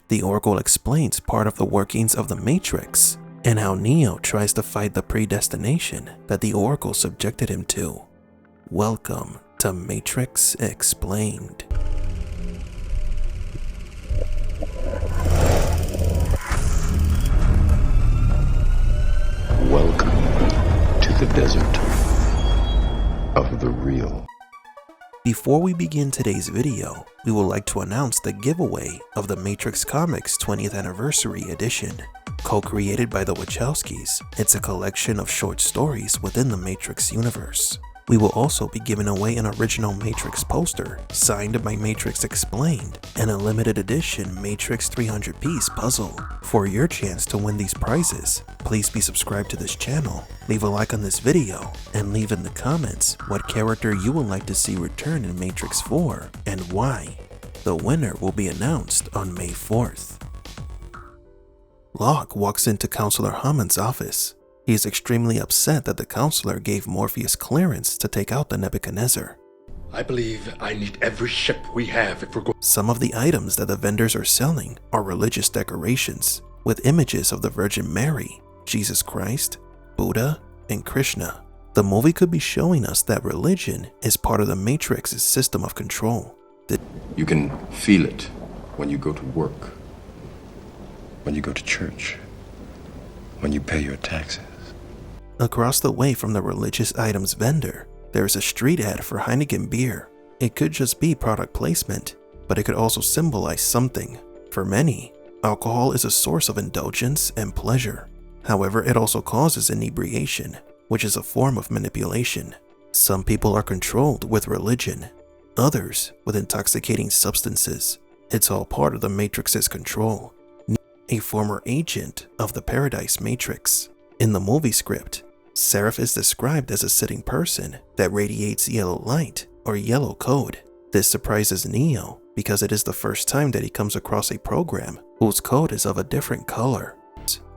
The Oracle explains part of the workings of the Matrix and how Neo tries to fight the predestination that the Oracle subjected him to. Welcome to Matrix Explained. Welcome to the desert of the real. Before we begin today's video, we would like to announce the giveaway of the Matrix Comics 20th Anniversary Edition. Co-created by the Wachowskis, it's a collection of short stories within the Matrix universe. We will also be giving away an original Matrix poster signed by Matrix Explained and a limited edition Matrix 300-piece puzzle. For your chance to win these prizes, please be subscribed to this channel, leave a like on this video, and leave in the comments what character you would like to see return in Matrix 4 and why. The winner will be announced on May 4th. Locke walks into Counselor Hammond's office. He is extremely upset that the counselor gave Morpheus clearance to take out the Nebuchadnezzar. I believe I need every ship we have if we're going. Some of the items that the vendors are selling are religious decorations with images of the Virgin Mary, Jesus Christ, Buddha, and Krishna. The movie could be showing us that religion is part of the Matrix's system of control. You can feel it when you go to work, when you go to church, when you pay your taxes. Across the way from the religious items vendor, there is a street ad for Heineken beer. It could just be product placement, but it could also symbolize something. For many, alcohol is a source of indulgence and pleasure. However, it also causes inebriation, which is a form of manipulation. Some people are controlled with religion, others with intoxicating substances. It's all part of the Matrix's control. A former agent of the Paradise Matrix. In the movie script, Seraph is described as a sitting person that radiates yellow light or yellow code. This surprises Neo because it is the first time that he comes across a program whose code is of a different color.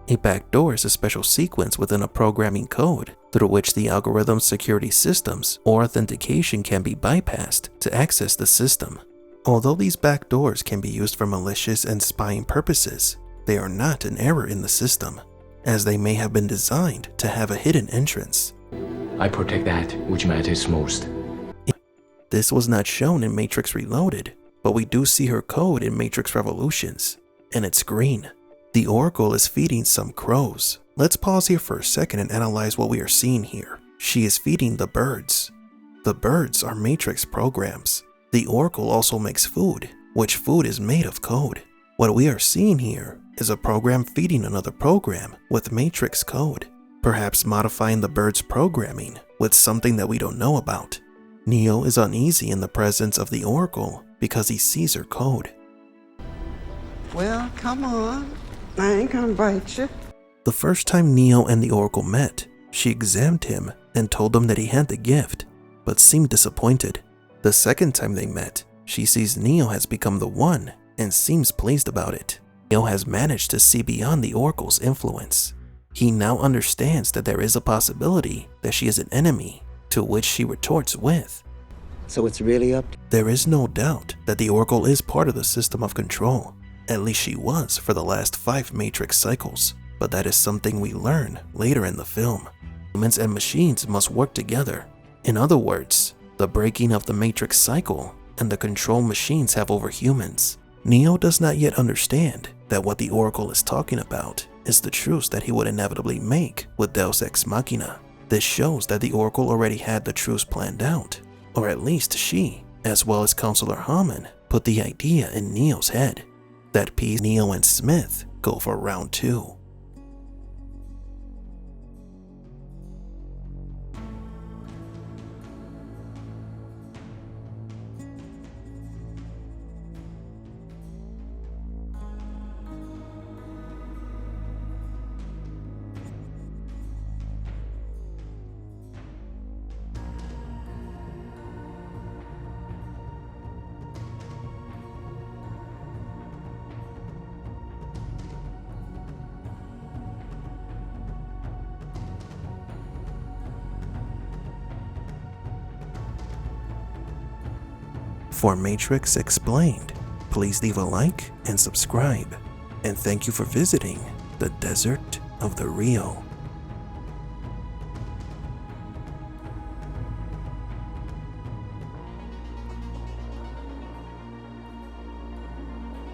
A backdoor is a special sequence within a programming code through which the algorithm's security systems or authentication can be bypassed to access the system. Although these backdoors can be used for malicious and spying purposes, they are not an error in the system, as they may have been designed to have a hidden entrance. I protect that which matters most. This was not shown in Matrix Reloaded, but we do see her code in Matrix Revolutions, and it's green. The Oracle is feeding some crows. Let's pause here for a second and analyze what we are seeing here. She is feeding the birds. The birds are Matrix programs. The Oracle also makes food, which food is made of code. What we are seeing here is a program feeding another program with Matrix code, perhaps modifying the bird's programming with something that we don't know about. Neo is uneasy in the presence of the Oracle because he sees her code. Well, come on. I ain't gonna bite you. The first time Neo and the Oracle met, she examined him and told him that he had the gift, but seemed disappointed. The second time they met, she sees Neo has become the one and seems pleased about it. Neo has managed to see beyond the Oracle's influence. He now understands that there is a possibility that she is an enemy, to which she retorts with, So it's really up to there is no doubt that the Oracle is part of the system of control. At least she was for the last 5 Matrix cycles, but that is something we learn later in the film. Humans and machines must work together. In other words, the breaking of the Matrix cycle and the control machines have over humans. Neo does not yet understand that what the Oracle is talking about is the truce that he would inevitably make with Deus Ex Machina. This shows that the Oracle already had the truce planned out, or at least she, as well as Counselor Hammond, put the idea in Neo's head. That piece, Neo and Smith go for round 2. For Matrix Explained, please leave a like and subscribe. And thank you for visiting the Desert of the Real.